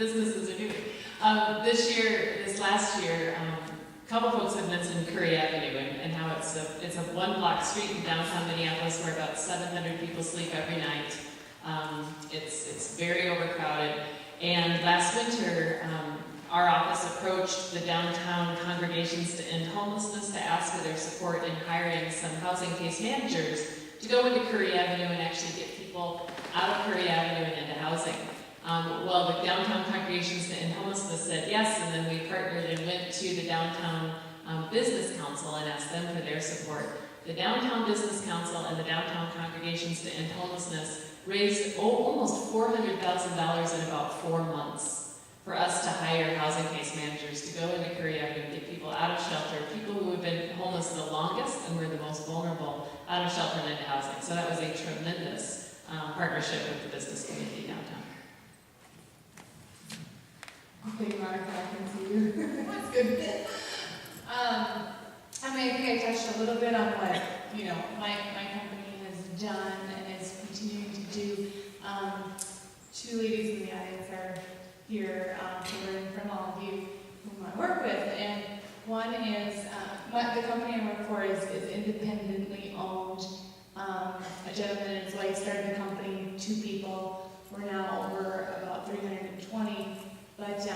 businesses are doing. This last year, a couple folks have mentioned Curry Avenue and how it's a one-block street in downtown Minneapolis where about 700 people sleep every night. It's very overcrowded. And last winter, our office approached the downtown congregations to end homelessness to ask for their support in hiring some housing case managers to go into Curry Avenue and actually get people out of Curry Avenue and into housing. Well, the downtown congregations to end homelessness said yes, and then we partnered and went to the downtown business council and asked them for their support. The downtown business council and the downtown congregations to end homelessness raised almost $400,000 in about 4 months for us to hire housing case managers to go into Curry Avenue and get people out of shelter, people who have been homeless the longest and were the most vulnerable, out of shelter and into housing. So that was a tremendous partnership with the business community downtown. Okay, Mark, I can see you. That's good. I mean, I think I touched a little bit on what, my company has done and is continuing to do. Two ladies in the audience are here to learn from all of you whom I work with. And one is, the company I work for is independently owned. A gentleman and his wife started the company, 2 people. We're now over about 320. But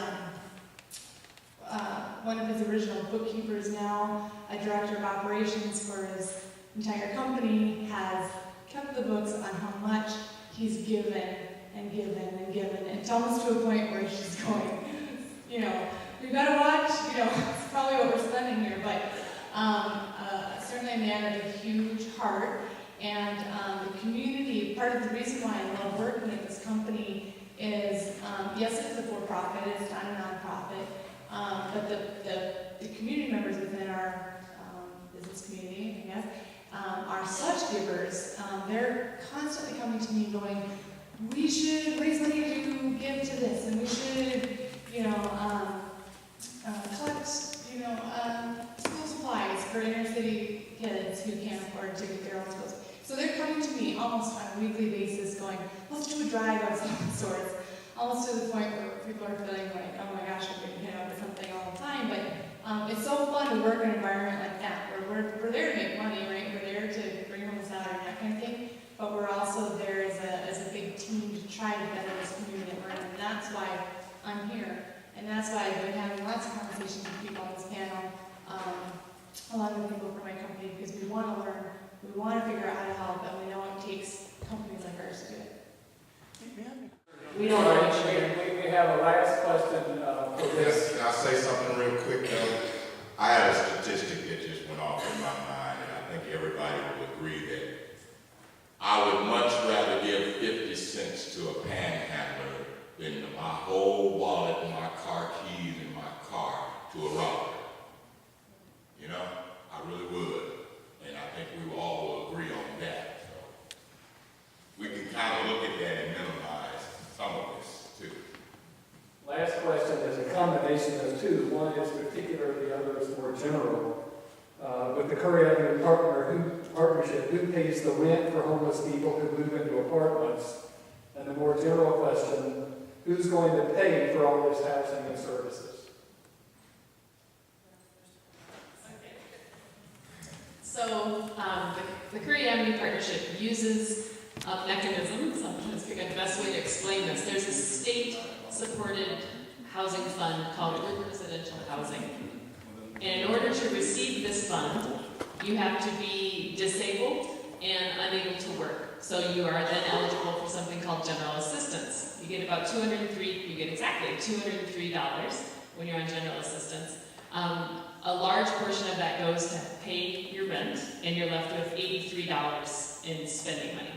one of his original bookkeepers now, a director of operations for his entire company, has kept the books on how much he's given and given and given. And it's almost to a point where she's going, we've got to watch, it's probably what we're spending here. But certainly a man of a huge heart. And the community, part of the reason why I love working at this company is, yes, it's a for-profit, it's not a non-profit, but the community members within our business community, I guess, are such givers. They're constantly coming to me going, we should raise money to give to this, and we should, collect, school supplies for inner city kids who can't afford to get their own schools. So they're coming to me almost on a weekly basis going, let's do a drive of some sorts. Almost to the point where people are feeling like, oh my gosh, I'm getting hit up with something all the time. But it's so fun to work in an environment like that, where we're there to make money, right? We're there to bring home a salary and that kind of thing. But we're also there as a big team to try to better this community that we're in. And that's why I'm here. And that's why I've been having lots of conversations with people on this panel, along with people from my company, because we want to learn. We want to figure out how to help, and we know it takes companies like ours to do it. We don't know. We have a last question for this. Yes, can I say something real quick though? I had a statistic that just went off in my mind, and I think everybody will agree that I would much rather give 50 cents to a panhandler than my whole wallet and my car keys and my car to a robber. I really would. And I think we all will agree on that. So we can kind of look at that and minimize some of this too. Last question is a combination of 2. One is particular, the other is more general. With the Curry Avenue partnership, who pays the rent for homeless people who move into apartments? And the more general question, who's going to pay for all this housing and services? So the Curry Avenue Partnership uses a mechanism, sometimes I figure the best way to explain this. There's a state-supported housing fund called Group Residential Housing. And in order to receive this fund, you have to be disabled and unable to work. So you are then eligible for something called general assistance. You get exactly $203 when you're on general assistance. A large portion of that goes to pay your rent, and you're left with $83 in spending money.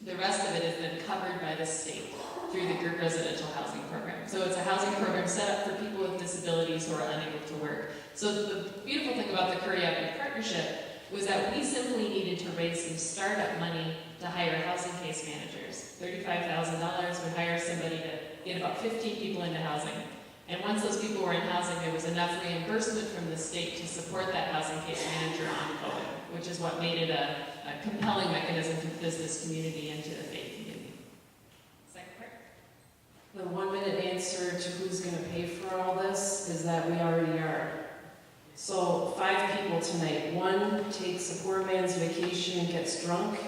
The rest of it is then covered by the state through the Group Residential Housing Program. So it's a housing program set up for people with disabilities who are unable to work. So the beautiful thing about the Curry Avenue Partnership was that we simply needed to raise some startup money to hire housing case managers. $35,000 would hire somebody to get about 15 people into housing. And once those people were in housing, there was enough reimbursement from the state to support that housing case manager ongoing, which is what made it a compelling mechanism to the business community and to the faith community. Second part? The 1-minute answer pay for all this is that we already are. So 5 people tonight. One takes a poor man's vacation and gets drunk.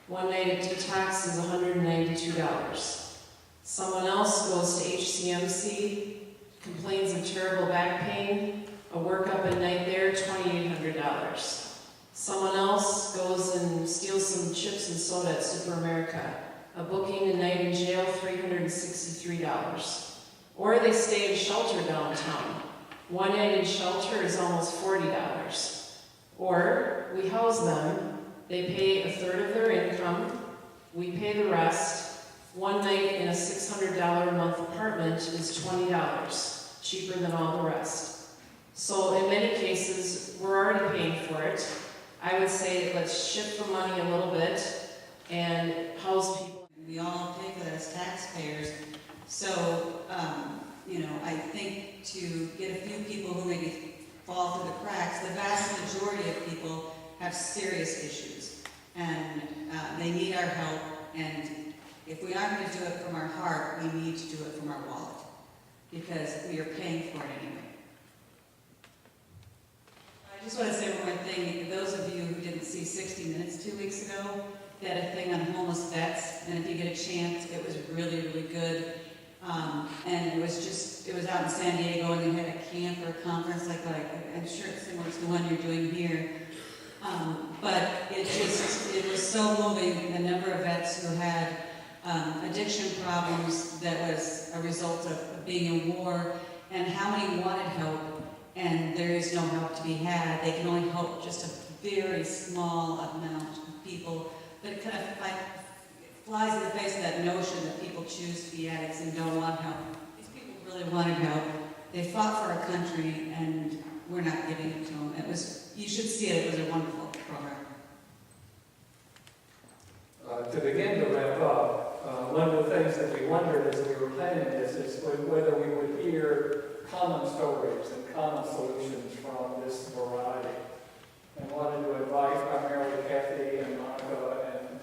One night at detox is $192. Someone else goes to HCMC, complains of terrible back pain, a workup at night there, $2,800. Someone else goes and steals some chips and soda at Super America, a booking a night in jail, $363. Or they stay in shelter downtown. One night in shelter is almost $40. Or we house them, they pay 1/3 of their income, we pay the rest. One night in a $600 a month apartment is $20, cheaper than all the rest. So in many cases, we're already paying for it. I would say let's shift the money a little bit and house people. We all pay for that as taxpayers. So, I think to get a few people who maybe fall through the cracks, the vast majority of people have serious issues. And they need our help. And if we aren't going to do it from our heart, we need to do it from our wallet. Because we are paying for it anyway. I just want to say one more thing. Those of you who didn't see 60 Minutes 2 weeks ago, they had a thing on homeless vets, and if you get a chance, it was really, really good. And it was out in San Diego, and they had a camp or a conference like I'm sure it's similar to the one you're doing here. But it was so moving, the number of vets who had addiction problems that was a result of being in war, and how many wanted help, and there is no help to be had. They can only help just a very small amount of people, but it kind of flies in the face of that notion that people choose to be addicts and don't want help. These people really wanted help. They fought for our country, and we're not giving it to them. You should see it. It was a wonderful program. To begin to wrap up, one of the things that we wondered as we were planning this is whether we would hear common stories and common solutions from this variety. And wanted to invite primarily Kathy and Monica and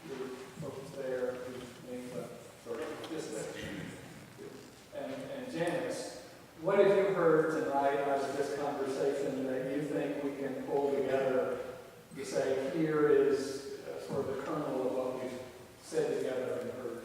your folks there, whose names are sort of just there, and Janice. What have you heard tonight out of this conversation that you think we can pull together to say, here is sort of the kernel of what we've said together and heard?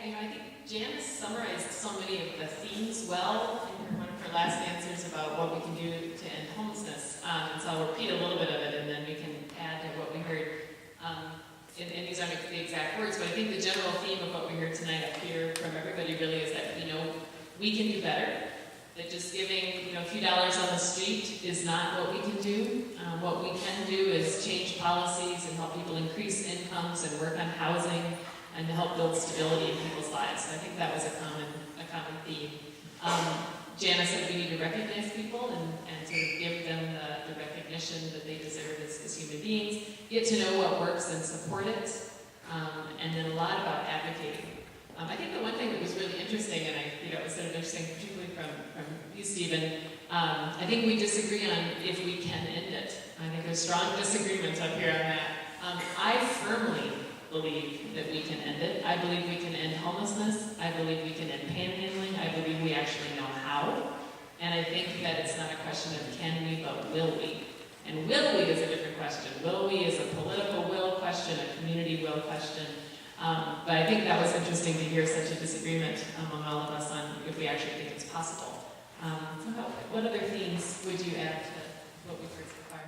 I think Janice summarized so many of the themes well in one of her last answers about what we can do to end homelessness. And so I'll repeat a little bit of it, and then we can add to what we heard. And these aren't the exact words, but I think the general theme of what we heard tonight up here from everybody really is that we can do better. That just giving a few dollars on the street is not what we can do. What we can do is change policies and help people increase incomes and work on housing and to help build stability in people's lives. So I think that was a common theme. Janice said we need to recognize people and sort of give them the recognition that they deserve as human beings, get to know what works and support it, and then a lot about advocating. I think the one thing that was really interesting, and I think it was sort of interesting, particularly from you, Stephen, I think we disagree on if we can end it. I think there's strong disagreement up here on that. I firmly believe that we can end it. I believe we can end homelessness. I believe we can end panhandling. I believe we actually know how. And I think that it's not a question of can we, but will we. And will we is a different question. Will we is a political will question, a community will question. But I think that was interesting to hear such a disagreement among all of us on if we actually think it's possible. What other themes would you add to what we've heard so far?